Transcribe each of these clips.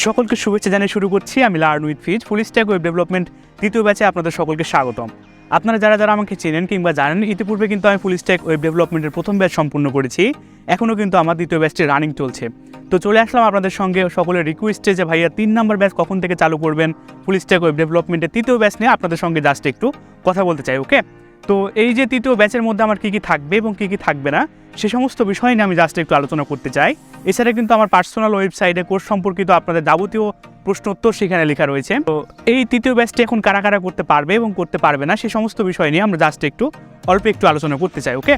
সকলকে শুভেচ্ছা জানিয়ে শুরু করছি। আমি learn with fees full stack web development তৃতীয় ব্যাচে আপনাদের সকলকে স্বাগতম। আপনারা যারা যারা আমাকে চেনেন কিংবা জানেন, ইতিপূর্বে কিন্তু আমি ফুল স্ট্যাক ওয়েব ডেভেলপমেন্টের প্রথম ব্যাচ সম্পূর্ণ করেছি। এখনও কিন্তু আমার দ্বিতীয় ব্যাচটি রানিং চলছে। তো চলে আসলাম আপনাদের সঙ্গে সকলের রিকোয়েস্টে যে ভাইয়া 3 নম্বর ব্যাচ কখন থেকে চালু করবেন ফুল স্ট্যাক ওয়েব ডেভেলপমেন্টের তৃতীয় ব্যাচ নিয়ে আপনাদের সঙ্গে জাস্ট একটু কথা বলতে চাই। ওকে, তো এই যে তৃতীয় ব্যাচের মধ্যে আমার কী কী থাকবে এবং কী কী থাকবে না সে সমস্ত বিষয় নিয়ে আমি জাস্ট একটু আলোচনা করতে চাই। এছাড়া কিন্তু আমার পার্সোনাল ওয়েবসাইটে কোর্স সম্পর্কিত আপনাদের যাবতীয় প্রশ্ন উত্তর সেখানে লেখা রয়েছে। তো এই তৃতীয় ব্যাচটি এখন কারা কারা করতে পারবে এবং করতে পারবে না সে সমস্ত বিষয় নিয়ে আমরা জাস্ট অল্প একটু আলোচনা করতে চাই। ওকে,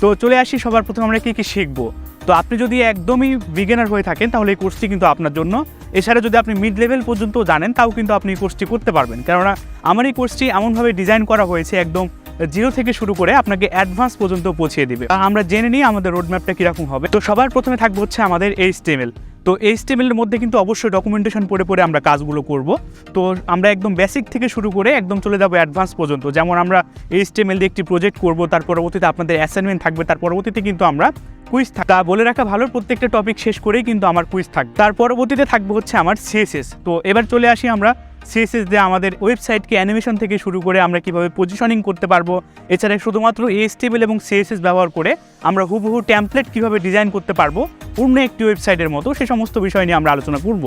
তো চলে আসি সবার প্রথমে আমরা কী কী শিখবো। তো আপনি যদি একদমই বিগিনার হয়ে থাকেন তাহলে এই কোর্সটি কিন্তু আপনার জন্য। এছাড়া যদি আপনি মিড লেভেল পর্যন্ত জানেন তাও কিন্তু আপনি এই কোর্সটি করতে পারবেন, কেননা আমার এই কোর্সটি এমনভাবে ডিজাইন করা হয়েছে একদম জিরো থেকে শুরু করে আপনাকে অ্যাডভান্স পর্যন্ত পৌঁছে দিবে। আমরা জেনে নিই আমাদের রোডম্যাপটা কীরকম হবে। তো সবার প্রথমে থাকবে হচ্ছে আমাদের HTML। তো HTML এর মধ্যে কিন্তু অবশ্যই ডকুমেন্টেশন পড়ে পড়ে আমরা কাজগুলো করব। তো আমরা একদম বেসিক থেকে শুরু করে একদম চলে যাবো অ্যাডভান্স পর্যন্ত। যেমন আমরা HTML দিয়ে একটি প্রজেক্ট করব, তার পরবর্তীতে আপনাদের অ্যাসাইনমেন্ট থাকবে, তার পরবর্তীতে কিন্তু আমরা কুইজ থাকা বলে রাখা ভালো, প্রত্যেকটা টপিক শেষ করেই কিন্তু আমার কুইজ থাকবে। তার পরবর্তীতে থাকবে হচ্ছে আমার CSS। তো এবার চলে আসি আমরা CSS দিয়ে আমাদের ওয়েবসাইটকে অ্যানিমেশন থেকে শুরু করে আমরা কীভাবে পজিশনিং করতে পারবো। এছাড়া শুধুমাত্র HTML এবং CSS ব্যবহার করে আমরা হুবহু টেমপ্লেট কীভাবে ডিজাইন করতে পারবো পূর্ণ একটি ওয়েবসাইটের মতো, সে সমস্ত বিষয় নিয়ে আমরা আলোচনা করব।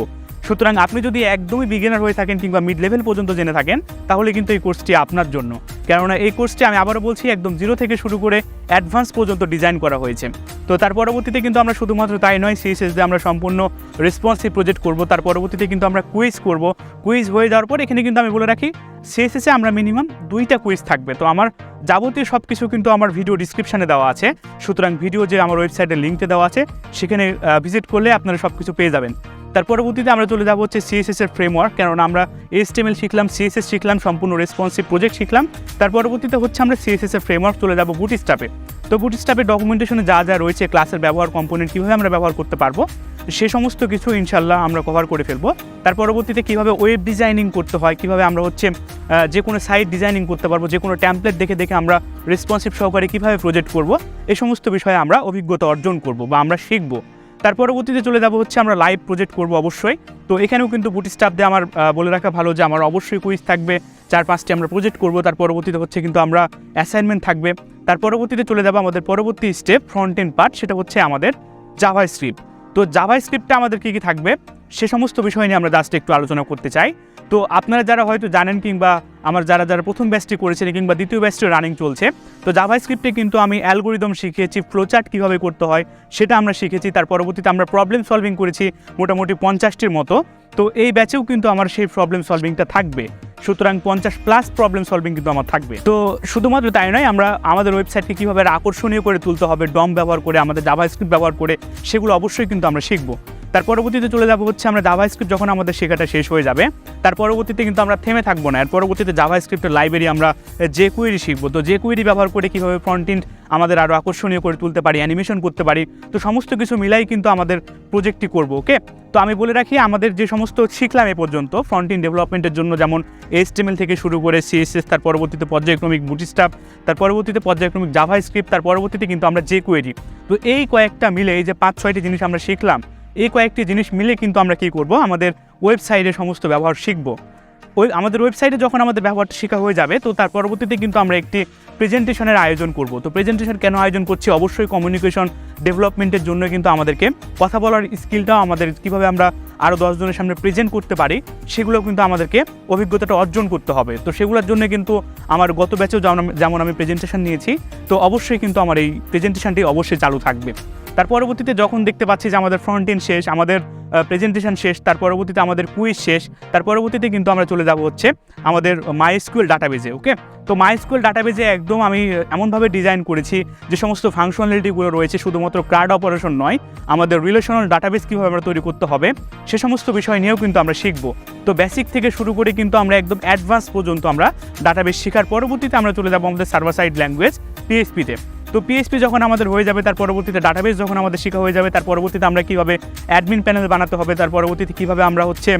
সুতরাং আপনি যদি একদমই বিগিনার হয়ে থাকেন কিংবা মিড লেভেল পর্যন্ত জেনে থাকেন তাহলে কিন্তু এই কোর্সটি আপনার জন্য, কেননা এই কোর্সটি আমি আবারও বলছি একদম জিরো থেকে শুরু করে অ্যাডভান্স পর্যন্ত ডিজাইন করা হয়েছে। তো তার পরবর্তীতে কিন্তু আমরা শুধুমাত্র তাই নয়, CSS দিয়ে আমরা সম্পূর্ণ রেসপন্সিভ প্রজেক্ট করব। তার পরবর্তীতে কিন্তু আমরা কুইজ করব। কুইজ হয়ে যাওয়ার পর এখানে কিন্তু আমি বলে রাখি CSS আমরা মিনিমাম 2টা কুইজ থাকবে। তো আমার যাবতীয় সব কিছু কিন্তু আমার ভিডিও ডিসক্রিপশানে দেওয়া আছে, সুতরাং ভিডিও যে আমার ওয়েবসাইটের লিঙ্কে দেওয়া আছে সেখানে ভিজিট করলে আপনারা সব কিছু পেয়ে যাবেন। তার পরবর্তীতে আমরা চলে যাবো হচ্ছে CSS এর ফ্রেমওয়ার্ক, কেননা আমরা HTML শিখলাম, CSS শিখলাম, সম্পূর্ণ রেসপন্সিভ প্রজেক্ট শিখলাম। তার পরবর্তীতে হচ্ছে আমরা CSS এর ফ্রেমওয়ার্ক চলে যাবো বুটস্ট্র্যাপে। তো বুটস্ট্র্যাপের ডকুমেন্টেশনে যা যা রয়েছে, ক্লাসের ব্যবহার, কম্পোনেন্ট কীভাবে আমরা ব্যবহার করতে পারবো সে সমস্ত কিছু ইনশাল্লাহ আমরা কভার করে ফেলবো। তার পরবর্তীতে কীভাবে ওয়েব ডিজাইনিং করতে হয়, কীভাবে আমরা হচ্ছে যে কোনো সাইট ডিজাইনিং করতে পারবো, যে কোনো টেমপ্লেট দেখে দেখে আমরা রেসপন্সিভ সহকারে কীভাবে প্রজেক্ট করব, এই সমস্ত বিষয়ে আমরা অভিজ্ঞতা অর্জন করব বা আমরা শিখবো। তার পরবর্তীতে চলে যাবো হচ্ছে আমরা লাইভ প্রজেক্ট করব অবশ্যই। তো এখানেও কিন্তু বুটস্ট্র্যাপ দিয়ে আমার বলে রাখা ভালো যে আমার অবশ্যই কুইজ থাকবে, 4-5টি আমরা প্রজেক্ট করব। তার পরবর্তীতে হচ্ছে কিন্তু আমরা অ্যাসাইনমেন্ট থাকবে। তার পরবর্তীতে চলে যাবো আমাদের পরবর্তী স্টেপ ফ্রন্ট এন্ড পার্ট, সেটা হচ্ছে আমাদের জাভাস্ক্রিপ্ট। তো জাভাস্ক্রিপ্টে আমাদের কী কী থাকবে সে সমস্ত বিষয় নিয়ে আমরা জাস্ট একটু আলোচনা করতে চাই। তো আপনারা যারা হয়তো জানেন কিংবা আমার যারা যারা প্রথম ব্যাচটি করেছেন কিংবা দ্বিতীয় ব্যাচটি রানিং চলছে, তো জাভাস্ক্রিপ্টে কিন্তু আমি অ্যালগোরিদম শিখিয়েছি, ফ্লোচার্ট কীভাবে করতে হয় সেটা আমরা শিখেছি। তার পরবর্তীতে আমরা প্রবলেম সলভিং করেছি মোটামুটি 50টির মতো। তো এই ব্যাচেও কিন্তু আমার সেই প্রবলেম সলভিংটা থাকবে, সুতরাং 50+ প্রবলেম সলভিং কিন্তু আমার থাকবে। তো শুধুমাত্র তাই নয়, আমরা আমাদের ওয়েবসাইটকে কীভাবে আকর্ষণীয় করে তুলতে হবে ডম ব্যবহার করে, আমাদের জাভাস্ক্রিপ্ট ব্যবহার করে, সেগুলো অবশ্যই কিন্তু আমরা শিখবো। তার পরবর্তীতে চলে যাবো হচ্ছে আমরা জাভাস্ক্রিপ্ট যখন আমাদের শেখাটা শেষ হয়ে যাবে তার পরবর্তীতে কিন্তু আমরা থেমে থাকবো না। এর পরবর্তীতে জাভাস্ক্রিপ্টের লাইব্রেরি আমরা jQuery শিখবো। তো jQuery ব্যবহার করে কীভাবে ফ্রন্ট এন্ড আমাদের আরও আকর্ষণীয় করে তুলতে পারি, অ্যানিমেশন করতে পারি, তো সমস্ত কিছু মিলাই কিন্তু আমাদের প্রজেক্টটি করবো। ওকে, তো আমি বলে রাখি আমাদের যে সমস্ত শিখলাম এ পর্যন্ত ফ্রন্ট এন্ড ডেভেলপমেন্টের জন্য, যেমন HTML থেকে শুরু করে CSS, তার পরবর্তীতে পর্যায়ক্রমিক বুটস্ট্র্যাপ, তার পরবর্তীতে পর্যায়ক্রমিক জাভাস্ক্রিপ্ট, তার পরবর্তীতে কিন্তু আমরা jQuery। তো এই কয়েকটা মিলে এই যে 5-6টি জিনিস আমরা শিখলাম, এই কয়েকটি জিনিস মিলে কিন্তু আমরা কী করব, আমাদের ওয়েবসাইটে সমস্ত ব্যবহার শিখব। আমাদের ওয়েবসাইটে যখন আমাদের ব্যবহারটা শেখা হয়ে যাবে তো তার পরবর্তীতে কিন্তু আমরা একটি প্রেজেন্টেশনের আয়োজন করব। তো প্রেজেন্টেশন কেন আয়োজন করছি, অবশ্যই কমিউনিকেশন ডেভেলপমেন্টের জন্য কিন্তু আমাদেরকে কথা বলার স্কিলটাও আমাদের কীভাবে আমরা আরও 10 জনের সামনে প্রেজেন্ট করতে পারি সেগুলো কিন্তু আমাদেরকে অভিজ্ঞতাটা অর্জন করতে হবে। তো সেগুলোর জন্য কিন্তু আমার গত ব্যাচেও যেমন আমি প্রেজেন্টেশন নিয়েছি, তো অবশ্যই কিন্তু আমার এই প্রেজেন্টেশনটি অবশ্যই চালু থাকবে। তার পরবর্তীতে যখন দেখতে পাচ্ছি যে আমাদের ফ্রন্ট এন্ড শেষ, আমাদের প্রেজেন্টেশন শেষ, তার পরবর্তীতে আমাদের কুইজ শেষ, তার পরবর্তীতে কিন্তু আমরা চলে যাব হচ্ছে আমাদের MySQL ডাটাবেজে। ওকে, তো MySQL ডাটাবেজে একদম আমি এমনভাবে ডিজাইন করেছি যে সমস্ত ফাংশনালিটিগুলো রয়েছে, শুধুমাত্র ক্রাড অপারেশন নয়, আমাদের রিলেশনাল ডাটাবেজ কীভাবে আমরা তৈরি করতে হবে সে সমস্ত বিষয় নিয়েও কিন্তু আমরা শিখব। তো বেসিক থেকে শুরু করে কিন্তু আমরা একদম অ্যাডভান্স পর্যন্ত আমরা ডাটাবেজ শেখার পরবর্তীতে আমরা চলে যাব আমাদের সার্ভার সাইড ল্যাঙ্গুয়েজ PHP-তে। তো PHP যখন আমাদের হয়ে যাবে, তার পরবর্তীতে ডাটাবেস যখন আমাদের শেখা হয়ে যাবে, তার পরবর্তীতে আমরা কীভাবে অ্যাডমিন প্যানেল বানাতে হবে, তার পরবর্তীতে কীভাবে আমরা হচ্ছে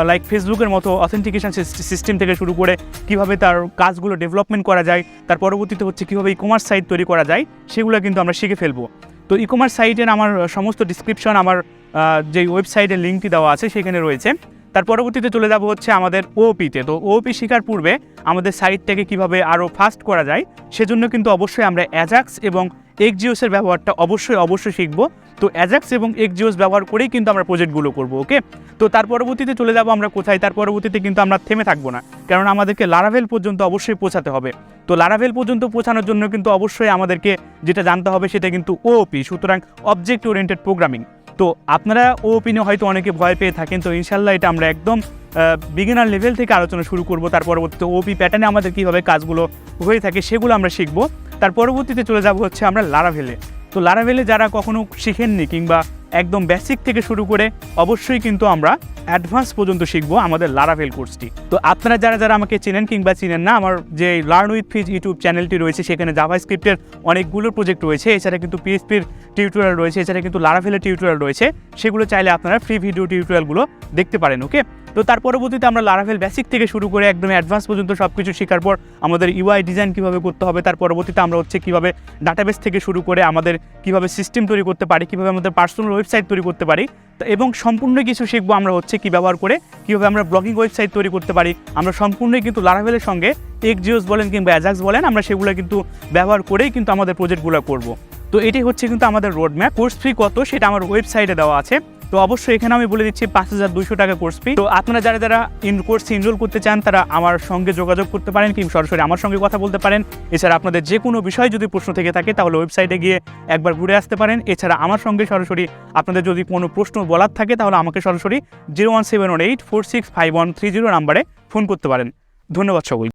লাইক ফেসবুকের মতো অথেন্টিকেশন সিস্টেম থেকে শুরু করে কীভাবে তার কাজগুলো ডেভেলপমেন্ট করা যায়, তার পরবর্তীতে হচ্ছে কীভাবে ই-কমার্স সাইট তৈরি করা যায়, সেগুলো কিন্তু আমরা শিখে ফেলবো। তো ই-কমার্স সাইটের আমার সমস্ত ডিসক্রিপশন আমার যে ওয়েবসাইটের লিঙ্কটি দেওয়া আছে সেখানে রয়েছে। তার পরবর্তীতে চলে যাব হচ্ছে আমাদের ওওপিতে। তো ওওপি শেখার পূর্বে আমাদের সাইটটাকে কিভাবে আরও ফাস্ট করা যায় সেজন্য কিন্তু অবশ্যই আমরা অ্যাজাক্স এবং এক্সজিওসের ব্যবহারটা অবশ্যই শিখব। তো অ্যাজাক্স এবং এক্সজিওস ব্যবহার করেই কিন্তু আমরা প্রজেক্টগুলো করব। ওকে, তো তার পরবর্তীতে চলে যাব আমরা কোথায়, তার পরবর্তীতে কিন্তু আমরা থেমে থাকবো না, কারণ আমাদেরকে লারাভেল পর্যন্ত অবশ্যই পৌঁছাতে হবে। তো লারাভেল পর্যন্ত পৌঁছানোর জন্য কিন্তু অবশ্যই আমাদেরকে যেটা জানতে হবে সেটা কিন্তু ওওপি, সুতরাং অবজেক্ট ওরিয়েন্টেড প্রোগ্রামিং। তো আপনারা ওওপি নিয়ে হয়তো অনেকে ভয় পেয়ে থাকেন, তো ইনশাল্লাহ এটা আমরা একদম বিগিনার লেভেল থেকে আলোচনা শুরু করব। তার পরবর্তীতে ওওপি প্যাটার্নে আমাদের কীভাবে কাজগুলো হয়ে থাকে সেগুলো আমরা শিখব। তার পরবর্তীতে চলে যাব হচ্ছে আমরা লারাভেলে। তো লারাভেলে যারা কখনো শিখেননি কিংবা একদম বেসিক থেকে শুরু করে অবশ্যই কিন্তু আমরা অ্যাডভান্স পর্যন্ত শিখবো আমাদের লারাভেল কোর্সটি। তো আপনারা যারা আমাকে চেনেন কিংবা চিনেন না, আমার যে লার্ন উইথ ফিজ ইউটিউব চ্যানেলটি রয়েছে সেখানে জাভাস্ক্রিপ্টের অনেকগুলো প্রজেক্ট রয়েছে, এছাড়া কিন্তু পিএইচপির টিউটোরিয়াল রয়েছে, এছাড়া কিন্তু লারাভেলের টিউটোরিয়াল রয়েছে, সেগুলো চাইলে আপনারা ফ্রি ভিডিও টিউটোরিয়ালগুলো দেখতে পারেন। ওকে, তো তার পরবর্তীতে আমরা লারাভেল বেসিক থেকে শুরু করে একদম অ্যাডভান্স পর্যন্ত সব কিছু শেখার পর আমাদের ইউআই ডিজাইন কীভাবে করতে হবে, তার পরবর্তীতে আমরা হচ্ছে কীভাবে ডাটাবেস থেকে শুরু করে আমাদের কীভাবে সিস্টেম তৈরি করতে পারি, কীভাবে আমাদের পার্সোনাল ওয়েবসাইট তৈরি করতে পারি, এবং সম্পূর্ণ কিছু শিখবো আমরা হচ্ছে কী ব্যবহার করে কীভাবে আমরা ব্লগিং ওয়েবসাইট তৈরি করতে পারি। আমরা সম্পূর্ণই কিন্তু লারাভেলের সঙ্গে এক্সজিওস বলেন কিংবা অ্যাজাক্স বলেন, আমরা সেগুলো কিন্তু ব্যবহার করেই কিন্তু আমাদের প্রজেক্টগুলো করব। তো এটি হচ্ছে কিন্তু আমাদের রোড ম্যাপ। কোর্স ফি কত সেটা আমার ওয়েবসাইটে দেওয়া আছে। তো অবশ্যই এখানে আমি বলে দিচ্ছি 5200 টাকা কোর্স ফি। তো আপনারা যারা কোর্সে এনরোল করতে চান তারা আমার সঙ্গে যোগাযোগ করতে পারেন কিংবা সরাসরি আমার সঙ্গে কথা বলতে পারেন। এছাড়া আপনাদের যে কোনো বিষয় যদি প্রশ্ন থেকে থাকে তাহলে ওয়েবসাইটে গিয়ে একবার ঘুরে আসতে পারেন। এছাড়া আমার সঙ্গে সরাসরি আপনাদের যদি কোনো প্রশ্ন বলার থাকে তাহলে আমাকে সরাসরি 01718465130 নাম্বারে ফোন করতে পারেন। ধন্যবাদ সকলকে।